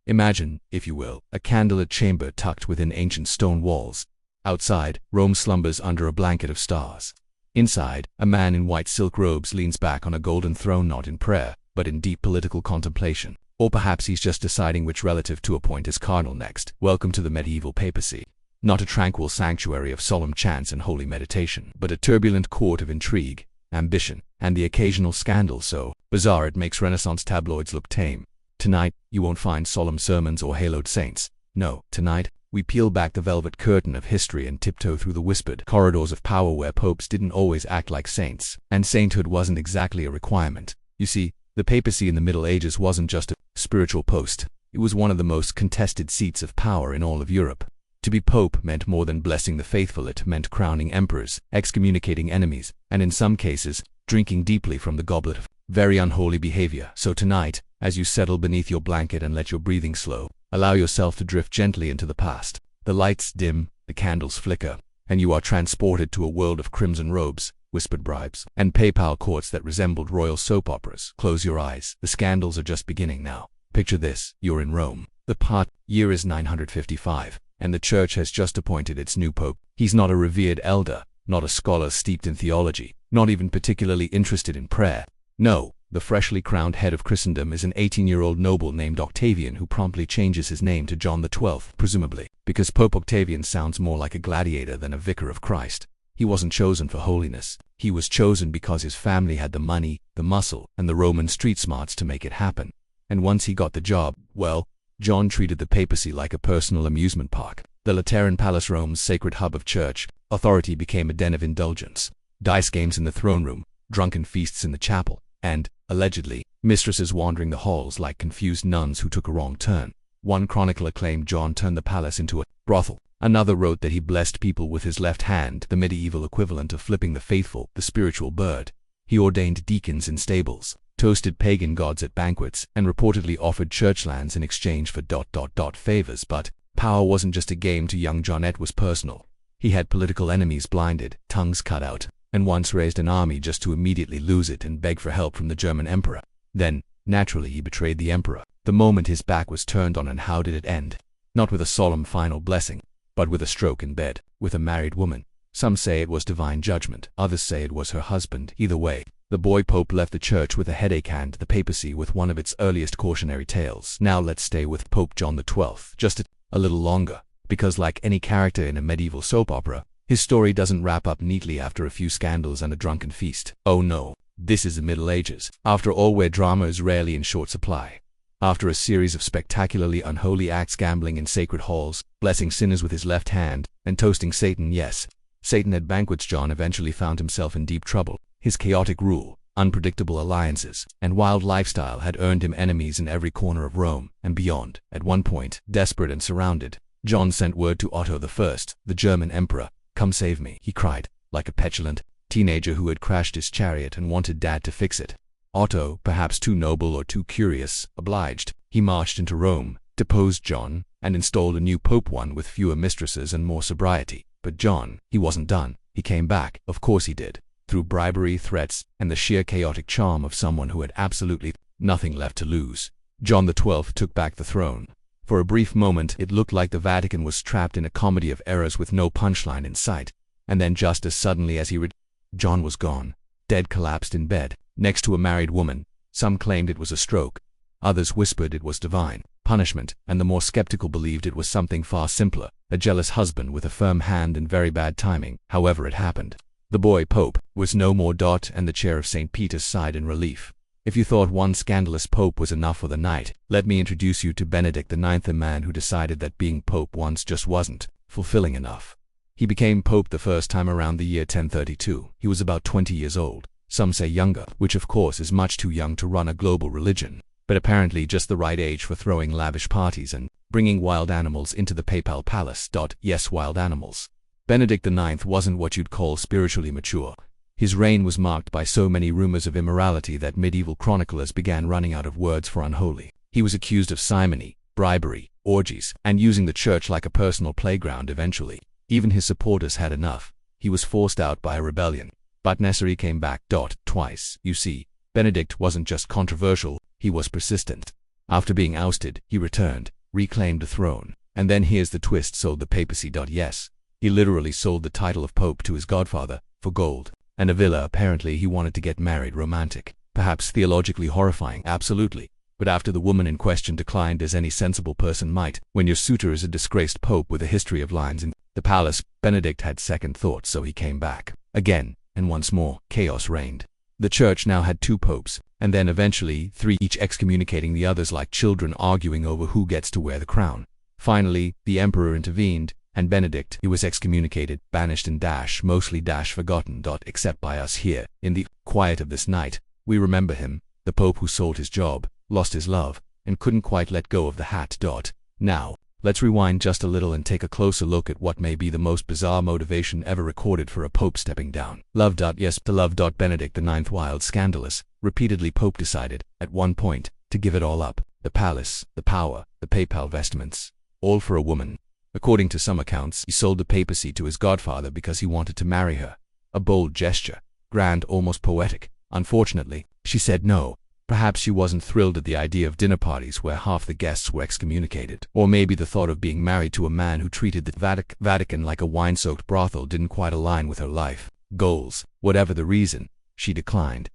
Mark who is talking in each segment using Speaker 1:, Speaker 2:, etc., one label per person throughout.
Speaker 1: Imagine, if you will, a candlelit chamber tucked within ancient stone walls. Outside, Rome slumbers under a blanket of stars. Inside, a man in white silk robes leans back on a golden throne, not in prayer, but in deep political contemplation. Or perhaps he's just deciding which relative to appoint as cardinal next. Welcome to the medieval papacy. Not a tranquil sanctuary of solemn chants and holy meditation, but a turbulent court of intrigue, ambition, and the occasional scandal so bizarre it makes Renaissance tabloids look tame. Tonight, you won't find solemn sermons or haloed saints. No, tonight, we peel back the velvet curtain of history and tiptoe through the whispered corridors of power where popes didn't always act like saints, and sainthood wasn't exactly a requirement. You see, the papacy in the Middle Ages wasn't just a spiritual post. It was one of the most contested seats of power in all of Europe. To be pope meant more than blessing the faithful. It meant crowning emperors, excommunicating enemies, and in some cases, drinking deeply from the goblet of very unholy behavior. So tonight, as you settle beneath your blanket and let your breathing slow, allow yourself to drift gently into the past. The lights dim, the candles flicker, and you are transported to a world of crimson robes, whispered bribes, and papal courts that resembled royal soap operas. Close your eyes. The scandals are just beginning now. Picture this. You're in Rome. The year is 955. And the church has just appointed its new pope. He's not a revered elder, not a scholar steeped in theology, not even particularly interested in prayer. No, the freshly crowned head of Christendom is an 18-year-old noble named Octavian who promptly changes his name to John XII, presumably because Pope Octavian sounds more like a gladiator than a vicar of Christ. He wasn't chosen for holiness. He was chosen because his family had the money, the muscle, and the Roman street smarts to make it happen. And once he got the job, well, John treated the papacy like a personal amusement park. The Lateran Palace, Rome's sacred hub of church authority, became a den of indulgence. Dice games in the throne room, drunken feasts in the chapel, and, allegedly, mistresses wandering the halls like confused nuns who took a wrong turn. One chronicler claimed John turned the palace into a brothel. Another wrote that he blessed people with his left hand, the medieval equivalent of flipping the faithful, the spiritual bird. He ordained deacons in stables, toasted pagan gods at banquets, and reportedly offered church lands in exchange for favors. But power wasn't just a game to young John. It was personal. He had political enemies blinded, tongues cut out, and once raised an army just to immediately lose it and beg for help from the German emperor. Then, naturally, he betrayed the emperor the moment his back was turned on. And how did it end? Not with a solemn final blessing, but with a stroke in bed, with a married woman. Some say it was divine judgment, others say it was her husband. Either way, the boy pope left the church with a headache and the papacy with one of its earliest cautionary tales. Now let's stay with Pope John XII just a little longer, because like any character in a medieval soap opera, his story doesn't wrap up neatly after a few scandals and a drunken feast. Oh no, this is the Middle Ages, after all, where drama is rarely in short supply. After a series of spectacularly unholy acts, gambling in sacred halls, blessing sinners with his left hand, and toasting Satan, yes, Satan at banquets, John eventually found himself in deep trouble. His chaotic rule, unpredictable alliances, and wild lifestyle had earned him enemies in every corner of Rome and beyond. At one point, desperate and surrounded, John sent word to Otto I, the German emperor. "Come save me," he cried, like a petulant teenager who had crashed his chariot and wanted dad to fix it. Otto, perhaps too noble or too curious, obliged. He marched into Rome, deposed John, and installed a new pope, one with fewer mistresses and more sobriety. But John, he wasn't done. He came back. Of course he did. Through bribery, threats, and the sheer chaotic charm of someone who had absolutely nothing left to lose. John XII took back the throne. For a brief moment, it looked like the Vatican was trapped in a comedy of errors with no punchline in sight. And then just as suddenly as John was gone, dead, collapsed in bed, next to a married woman. Some claimed it was a stroke. Others whispered it was divine punishment, and the more skeptical believed it was something far simpler, a jealous husband with a firm hand and very bad timing. However it happened, the boy pope was no more. And the chair of St. Peter's sighed in relief. If you thought one scandalous pope was enough for the night, let me introduce you to Benedict IX, a man who decided that being pope once just wasn't fulfilling enough. He became pope the first time around the year 1032. He was about 20 years old. Some say younger, which of course is much too young to run a global religion, but apparently just the right age for throwing lavish parties and bringing wild animals into the papal palace. Yes, wild animals. Benedict IX wasn't what you'd call spiritually mature. His reign was marked by so many rumors of immorality that medieval chroniclers began running out of words for unholy. He was accused of simony, bribery, orgies, and using the church like a personal playground. Eventually, even his supporters had enough. He was forced out by a rebellion. But Nessery came back. Twice. You see, Benedict wasn't just controversial, he was persistent. After being ousted, he returned. reclaimed the throne. And then here's the twist: sold the papacy. Yes, he literally sold the title of pope to his godfather for gold and a villa. Apparently he wanted to get married. Romantic, perhaps theologically horrifying, absolutely. But after the woman in question declined, as any sensible person might, when your suitor is a disgraced pope with a history of lines in the palace, Benedict had second thoughts, so he came back. Again, and once more, chaos reigned. The church now had 2 popes, and then eventually 3, each excommunicating the others like children arguing over who gets to wear the crown. Finally, the emperor intervened, and Benedict, he was excommunicated, banished and mostly forgotten. Except by us here, in the quiet of this night, we remember him, the pope who sold his job, lost his love, and couldn't quite let go of the hat. Now, let's rewind just a little and take a closer look at what may be the most bizarre motivation ever recorded for a pope stepping down. Love. Yes, to love. Benedict IX, wild, scandalous, repeatedly pope decided, at one point, to give it all up. The palace, the power, the papal vestments, all for a woman. According to some accounts, he sold the papacy to his godfather because he wanted to marry her. A bold gesture, grand, almost poetic. Unfortunately, she said no. Perhaps she wasn't thrilled at the idea of dinner parties where half the guests were excommunicated. Or maybe the thought of being married to a man who treated the Vatican like a wine-soaked brothel didn't quite align with her life goals. Whatever the reason, she declined.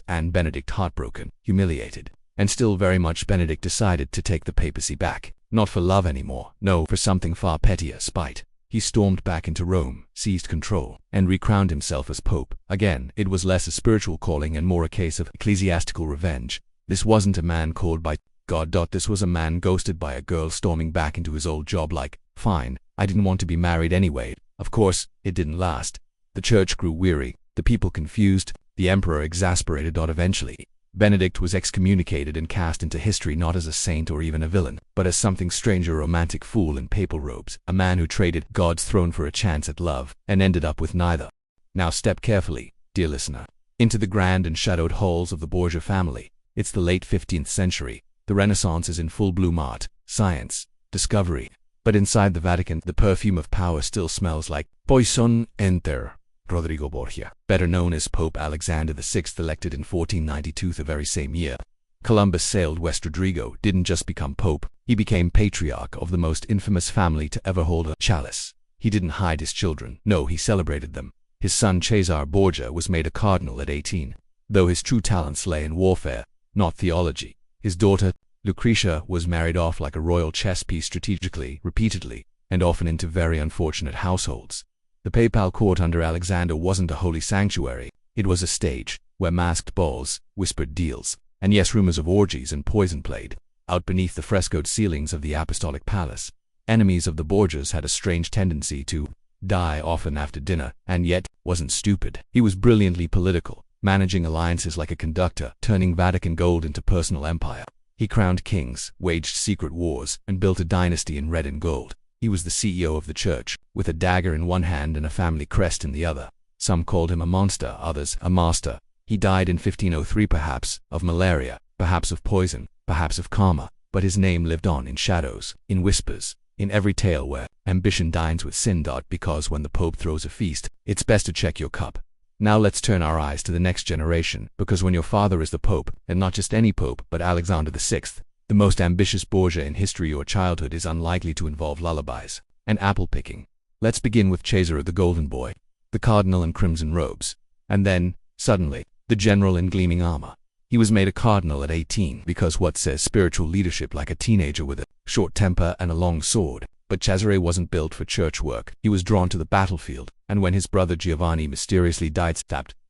Speaker 1: And Benedict, heartbroken, humiliated, and still very much, Benedict decided to take the papacy back. Not for love anymore, no, for something far pettier: spite. He stormed back into Rome, seized control, and recrowned himself as pope. Again, it was less a spiritual calling and more a case of ecclesiastical revenge. This wasn't a man called by God. This was a man ghosted by a girl storming back into his old job like, fine, I didn't want to be married anyway. Of course, it didn't last. The church grew weary, the people confused, the emperor exasperated. Eventually, Benedict was excommunicated and cast into history not as a saint or even a villain, but as something strange: a romantic fool in papal robes, a man who traded God's throne for a chance at love, and ended up with neither. Now step carefully, dear listener, into the grand and shadowed halls of the Borgia family. It's the late 15th century. The Renaissance is in full bloom: art, science, discovery. But inside the Vatican, the perfume of power still smells like poison. Enter Rodrigo Borgia, better known as Pope Alexander VI, elected in 1492, the very same year Columbus sailed west. Rodrigo didn't just become pope, he became patriarch of the most infamous family to ever hold a chalice. He didn't hide his children, no, he celebrated them. His son Cesare Borgia was made a cardinal at 18, though his true talents lay in warfare, not theology. His daughter, Lucretia, was married off like a royal chess piece, strategically, repeatedly, and often into very unfortunate households. The papal court under Alexander wasn't a holy sanctuary, it was a stage where masked balls, whispered deals, and yes, rumors of orgies and poison played out beneath the frescoed ceilings of the apostolic palace. Enemies of the Borgias had a strange tendency to die often after dinner, and yet wasn't stupid. He was brilliantly political, managing alliances like a conductor, turning Vatican gold into personal empire. He crowned kings, waged secret wars, and built a dynasty in red and gold. He was the CEO of the church, with a dagger in one hand and a family crest in the other. Some called him a monster, others a master. He died in 1503, perhaps of malaria, perhaps of poison, perhaps of karma, but his name lived on in shadows, in whispers, in every tale where ambition dines with sin. Because when the Pope throws a feast, it's best to check your cup. Now let's turn our eyes to the next generation, because when your father is the Pope, and not just any Pope, but Alexander VI, the most ambitious Borgia in history, your childhood is unlikely to involve lullabies and apple picking. Let's begin with Cesare, the golden boy, the cardinal in crimson robes, and then, suddenly, the general in gleaming armor. He was made a cardinal at 18 because what says spiritual leadership like a teenager with a short temper and a long sword. But Cesare wasn't built for church work. He was drawn to the battlefield, and when his brother Giovanni mysteriously died,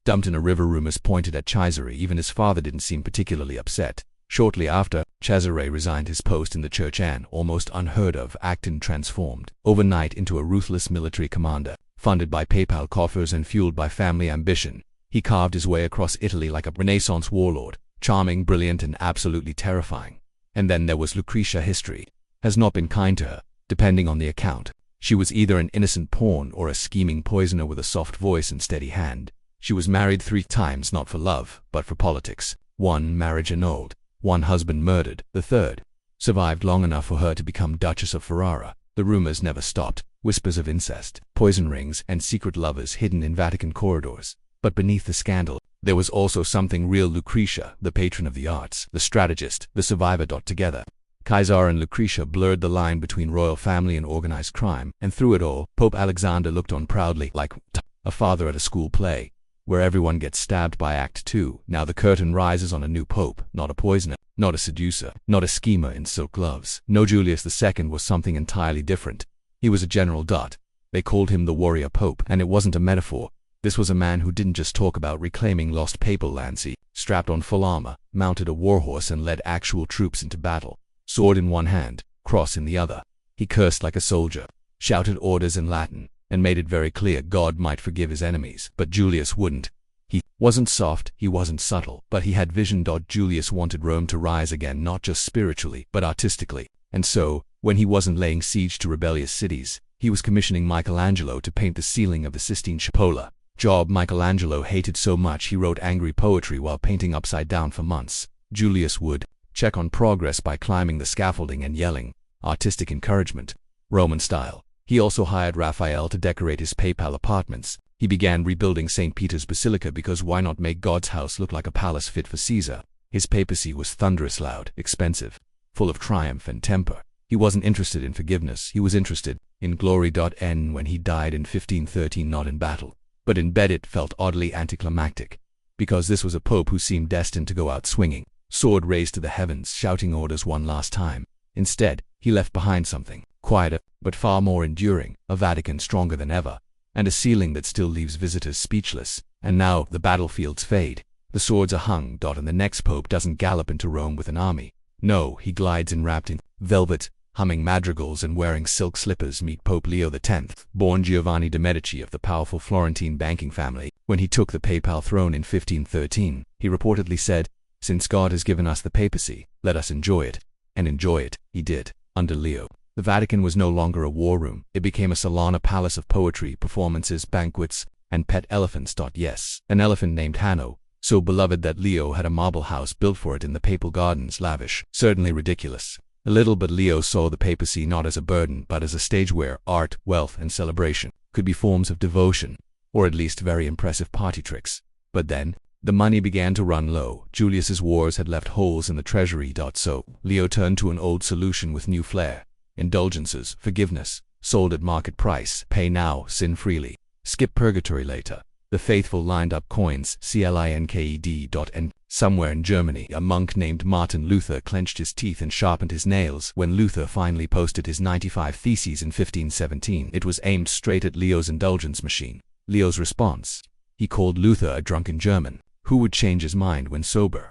Speaker 1: dumped in a river, rumors pointed at Cesare. Even his father didn't seem particularly upset. Shortly after, Cesare resigned his post in the church, an almost unheard of act, and transformed overnight into a ruthless military commander, funded by papal coffers and fueled by family ambition. He carved his way across Italy like a Renaissance warlord, charming, brilliant, and absolutely terrifying. And then there was Lucretia. History has not been kind to her, depending on the account. She was either an innocent pawn or a scheming poisoner with a soft voice and steady hand. She was married 3 times, not for love, but for politics. 1 marriage annulled, 1 husband murdered, the 3rd survived long enough for her to become Duchess of Ferrara. The rumors never stopped, whispers of incest, poison rings, and secret lovers hidden in Vatican corridors. But beneath the scandal, there was also something real. Lucretia, the patron of the arts, the strategist, the survivor. Together, Caesar and Lucretia blurred the line between royal family and organized crime, and through it all, Pope Alexander looked on proudly like a father at a school play, where everyone gets stabbed by Act 2. Now the curtain rises on a new pope, not a poisoner, not a seducer, not a schemer in silk gloves. No, Julius II was something entirely different. He was a general. They called him the warrior pope, and it wasn't a metaphor. This was a man who didn't just talk about reclaiming lost papal lands. He strapped on full armor, mounted a warhorse, and led actual troops into battle. Sword in one hand, cross in the other. He cursed like a soldier, shouted orders in Latin, and made it very clear God might forgive his enemies, but Julius wouldn't. He wasn't soft, he wasn't subtle, but he had vision. Julius wanted Rome to rise again, not just spiritually, but artistically. And so, when he wasn't laying siege to rebellious cities, he was commissioning Michelangelo to paint the ceiling of the Sistine Chapel. Job Michelangelo hated so much he wrote angry poetry while painting upside down for months. Julius would check on progress by climbing the scaffolding and yelling, artistic encouragement, Roman style. He also hired Raphael to decorate his papal apartments. He began rebuilding St. Peter's Basilica because why not make God's house look like a palace fit for Caesar? His papacy was thunderous loud, expensive, full of triumph and temper. He wasn't interested in forgiveness, he was interested in glory. When he died in 1513, not in battle, but in bed, it felt oddly anticlimactic, because this was a pope who seemed destined to go out swinging, sword raised to the heavens, shouting orders one last time. Instead, he left behind something quieter, but far more enduring, a Vatican stronger than ever, and a ceiling that still leaves visitors speechless. And now the battlefields fade, the swords are hung. And the next pope doesn't gallop into Rome with an army. No, he glides in wrapped in velvet, humming madrigals and wearing silk slippers. Meet Pope Leo X, born Giovanni de' Medici of the powerful Florentine banking family. When he took the papal throne in 1513, he reportedly said, "Since God has given us the papacy, let us enjoy it." And enjoy it he did. Under Leo, the Vatican was no longer a war room. It became a salon, a palace of poetry, performances, banquets, and pet elephants. Yes, an elephant named Hanno, so beloved that Leo had a marble house built for it in the papal gardens. Lavish, certainly ridiculous. A little, but Leo saw the papacy not as a burden, but as a stage where art, wealth, and celebration could be forms of devotion, or at least very impressive party tricks. But then, the money began to run low. Julius's wars had left holes in the treasury. So, Leo turned to an old solution with new flair. Indulgences, forgiveness, sold at market price. Pay now, sin freely. Skip purgatory later. The faithful lined up coins, clinked. And somewhere in Germany, a monk named Martin Luther clenched his teeth and sharpened his nails. When Luther finally posted his 95 Theses in 1517, it was aimed straight at Leo's indulgence machine. Leo's response? He called Luther a drunken German who would change his mind when sober.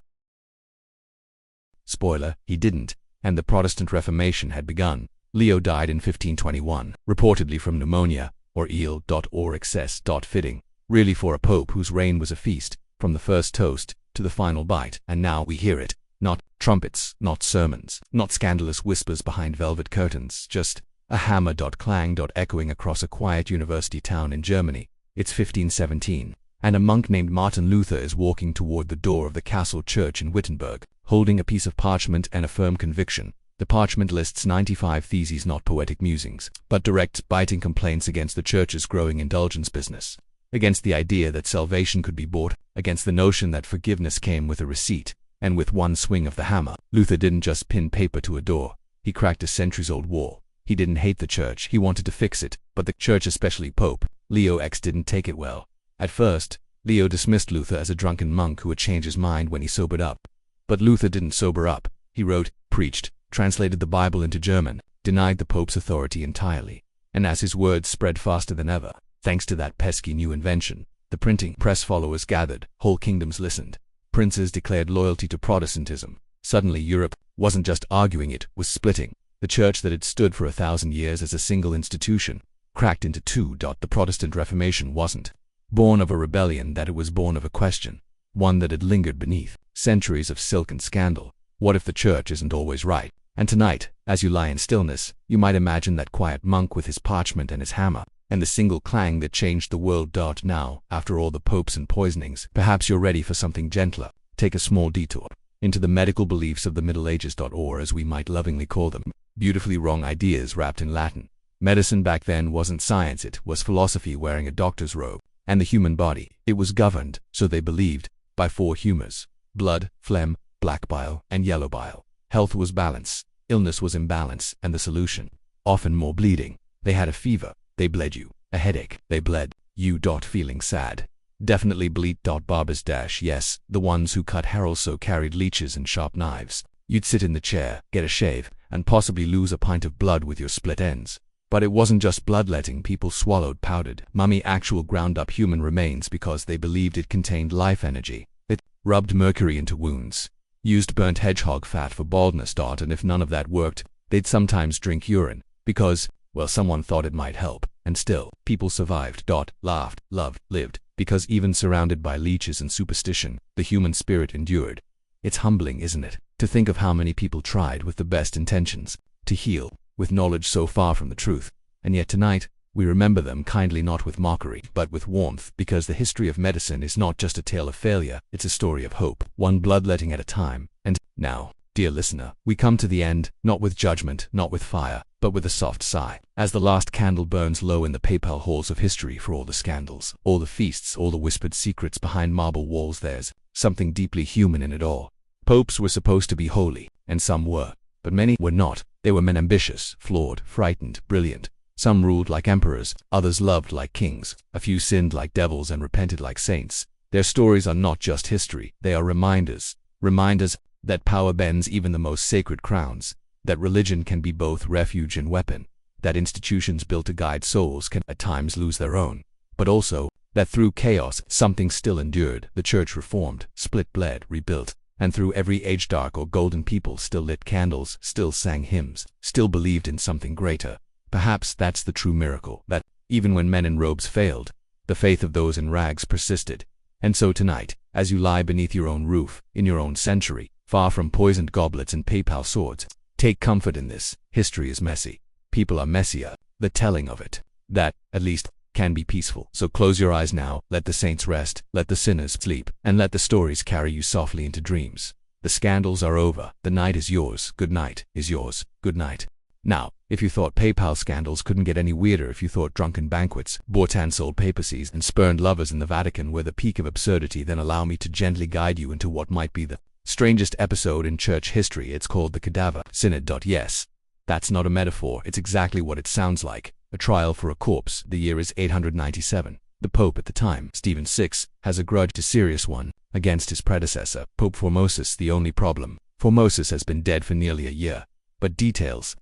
Speaker 1: Spoiler, he didn't, and the Protestant Reformation had begun. Leo died in 1521, reportedly from pneumonia, or ill. Or excess. Fitting, really, for a pope whose reign was a feast, from the first toast to the final bite. And now we hear it. Not trumpets, not sermons, not scandalous whispers behind velvet curtains, just a hammer. Clang. Echoing across a quiet university town in Germany. It's 1517, and a monk named Martin Luther is walking toward the door of the castle church in Wittenberg, holding a piece of parchment and a firm conviction. The parchment lists 95 Theses, not poetic musings, but direct, biting complaints against the church's growing indulgence business, against the idea that salvation could be bought, against the notion that forgiveness came with a receipt. And with one swing of the hammer, Luther didn't just pin paper to a door, he cracked a centuries-old wall. He didn't hate the church, he wanted to fix it, but the church, especially Pope Leo X, didn't take it well. At first, Leo dismissed Luther as a drunken monk who would change his mind when he sobered up. But Luther didn't sober up. He wrote, preached, translated the Bible into German, denied the Pope's authority entirely. And as his words spread faster than ever, thanks to that pesky new invention, the printing press, followers gathered, whole kingdoms listened. Princes declared loyalty to Protestantism. Suddenly Europe wasn't just arguing, it was splitting. The church that had stood for 1,000 years as a single institution cracked into two. The Protestant Reformation wasn't born of a rebellion, that it was born of a question, one that had lingered beneath centuries of silk and scandal. What if the church isn't always right? And tonight, as you lie in stillness, you might imagine that quiet monk with his parchment and his hammer, and the single clang that changed the world. Now, after all the popes and poisonings, perhaps you're ready for something gentler. Take a small detour into the medical beliefs of the Middle Ages, or as we might lovingly call them, beautifully wrong ideas wrapped in Latin. Medicine back then wasn't science, it was philosophy wearing a doctor's robe. And the human body, it was governed, so they believed, by 4 humors: blood, phlegm, black bile, and yellow bile. Health was balance, Illness was imbalance, and the solution. Often more bleeding. They had a fever. They bled you. A headache. They bled you. Feeling sad. Definitely bleed. Barbers. Yes, the ones who cut hair also carried leeches and sharp knives. You'd sit in the chair, get a shave, and possibly lose a pint of blood with your split ends. But it wasn't just bloodletting. People swallowed powdered, mummy actual ground-up human remains because they believed it contained life energy. It rubbed mercury into wounds. Used burnt hedgehog fat for baldness. And if none of that worked, they'd sometimes drink urine, because, well, someone thought it might help. And still, people survived. Laughed, loved, lived, because even surrounded by leeches and superstition, the human spirit endured. It's humbling, isn't it, to think of how many people tried with the best intentions to heal, with knowledge so far from the truth, and yet tonight, we remember them kindly, not with mockery, but with warmth, because the history of medicine is not just a tale of failure, it's a story of hope, one bloodletting at a time. And now, dear listener, we come to the end, not with judgment, not with fire, but with a soft sigh, as the last candle burns low in the papal halls of history. For all the scandals, all the feasts, all the whispered secrets behind marble walls, there's something deeply human in it all. Popes were supposed to be holy, and some were, but many were not. They were men ambitious, flawed, frightened, brilliant. Some ruled like emperors, others loved like kings, a few sinned like devils and repented like saints. Their stories are not just history, they are reminders. Reminders that power bends even the most sacred crowns, that religion can be both refuge and weapon, that institutions built to guide souls can at times lose their own, but also that through chaos something still endured. The church reformed, split, bled, rebuilt, and through every age dark or golden people still lit candles, still sang hymns, still believed in something greater. Perhaps that's the true miracle, that, even when men in robes failed, the faith of those in rags persisted. And so tonight, as you lie beneath your own roof, in your own century, far from poisoned goblets and papal swords, take comfort in this. History is messy. People are messier. The telling of it, that, at least, can be peaceful. So close your eyes now, let the saints rest, let the sinners sleep, and let the stories carry you softly into dreams. The scandals are over. The night is yours. Good night is yours. Good night. Now, if you thought papal scandals couldn't get any weirder, if you thought drunken banquets, bought-and-sold papacies, and spurned lovers in the Vatican were the peak of absurdity, then allow me to gently guide you into what might be the strangest episode in church history. It's called the Cadaver Synod. Yes, that's not a metaphor, it's exactly what it sounds like. A trial for a corpse. The year is 897. The Pope at the time, Stephen VI, has a grudge, a serious one, against his predecessor, Pope Formosus. The only problem, Formosus has been dead for nearly a year. But details.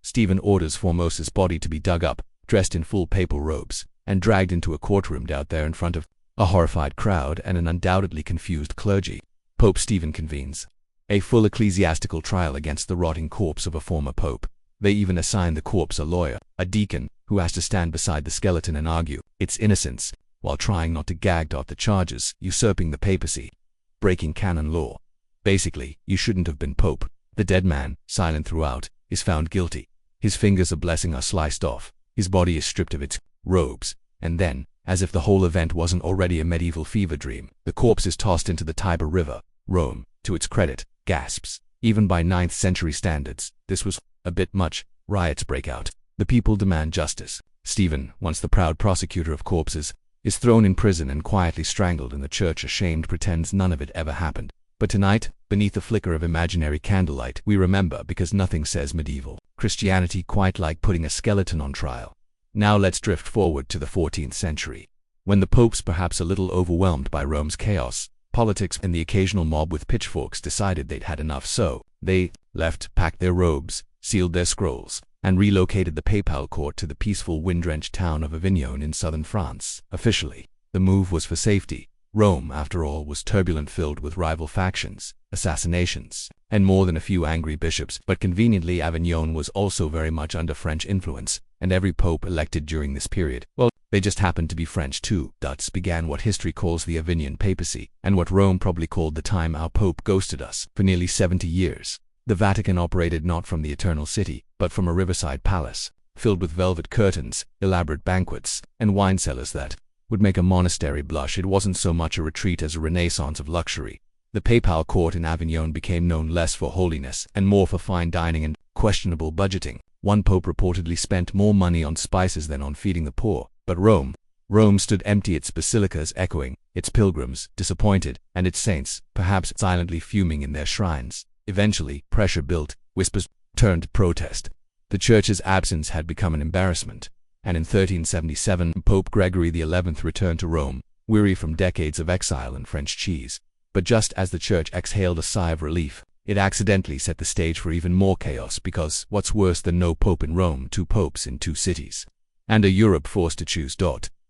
Speaker 1: Stephen orders Formosus' body to be dug up, dressed in full papal robes, and dragged into a courtroom out there in front of a horrified crowd and an undoubtedly confused clergy. Pope Stephen convenes a full ecclesiastical trial against the rotting corpse of a former pope. They even assign the corpse a lawyer, a deacon, who has to stand beside the skeleton and argue its innocence, while trying not to gag. The charges: usurping the papacy, breaking canon law. Basically, you shouldn't have been pope. The dead man, silent throughout, is found guilty. His fingers of blessing are sliced off. His body is stripped of its robes. And then, as if the whole event wasn't already a medieval fever dream, the corpse is tossed into the Tiber River. Rome, to its credit, gasps. Even by 9th century standards, this was a bit much. Riots break out. The people demand justice. Stephen, once the proud prosecutor of corpses, is thrown in prison and quietly strangled, and the church, ashamed, pretends none of it ever happened. But tonight, beneath the flicker of imaginary candlelight, we remember, because nothing says medieval Christianity quite like putting a skeleton on trial. Now let's drift forward to the 14th century, when the popes, perhaps a little overwhelmed by Rome's chaos, politics, and the occasional mob with pitchforks, decided they'd had enough. So they left, packed their robes, sealed their scrolls, and relocated the papal court to the peaceful, wind-drenched town of Avignon in southern France. Officially, the move was for safety. Rome, after all, was turbulent, filled with rival factions, assassinations, and more than a few angry bishops. But conveniently, Avignon was also very much under French influence, and every pope elected during this period, well, they just happened to be French too. Thus began what history calls the Avignon papacy, and what Rome probably called the time our pope ghosted us. For nearly 70 years, the Vatican operated not from the Eternal City, but from a riverside palace, filled with velvet curtains, elaborate banquets, and wine cellars that would make a monastery blush. It wasn't so much a retreat as a renaissance of luxury. The papal court in Avignon became known less for holiness and more for fine dining and questionable budgeting. One pope reportedly spent more money on spices than on feeding the poor. But Rome stood empty, its basilicas echoing, its pilgrims disappointed, and its saints, perhaps silently fuming in their shrines. Eventually, pressure built, whispers turned protest. The Church's absence had become an embarrassment, and in 1377 Pope Gregory XI returned to Rome, weary from decades of exile and French cheese. But just as the Church exhaled a sigh of relief, it accidentally set the stage for even more chaos, because what's worse than no pope in Rome, 2 popes in 2 cities, and a Europe forced to choose.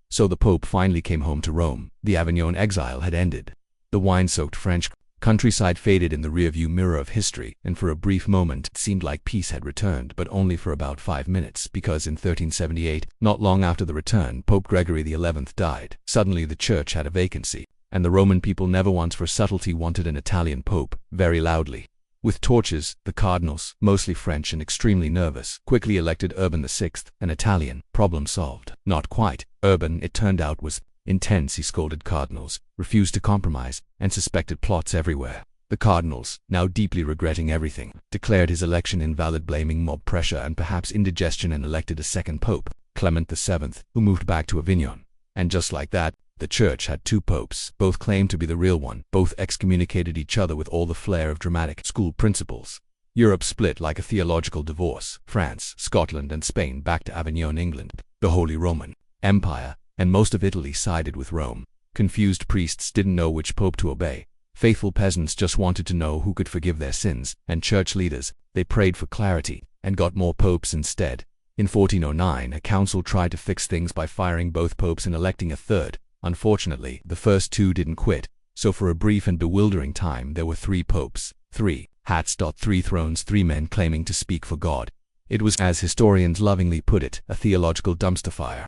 Speaker 1: So the Pope finally came home to Rome. The Avignon exile had ended. The wine-soaked French countryside faded in the rearview mirror of history, and for a brief moment it seemed like peace had returned, but only for about 5 minutes, because in 1378, not long after the return, Pope Gregory XI died. Suddenly the Church had a vacancy, and the Roman people, never once for subtlety, wanted an Italian pope, very loudly. With torches, the cardinals, mostly French and extremely nervous, quickly elected Urban VI, an Italian. Problem solved. Not quite. Urban, it turned out, was intense. He scolded cardinals, refused to compromise, and suspected plots everywhere. The cardinals, now deeply regretting everything, declared his election invalid, blaming mob pressure and perhaps indigestion, and elected a second pope, Clement VII, who moved back to Avignon. And just like that, the Church had 2 popes. Both claimed to be the real one. Both excommunicated each other with all the flair of dramatic school principals. Europe split like a theological divorce. France, Scotland, and Spain back to Avignon, England. The Holy Roman Empire and most of Italy sided with Rome. Confused priests didn't know which pope to obey. Faithful peasants just wanted to know who could forgive their sins. And church leaders, they prayed for clarity and got more popes instead. In 1409, a council tried to fix things by firing both popes and electing a third. Unfortunately, the first 2 didn't quit, so for a brief and bewildering time there were 3 popes, 3 hats. 3 thrones, 3 men claiming to speak for God. It was, as historians lovingly put it, a theological dumpster fire.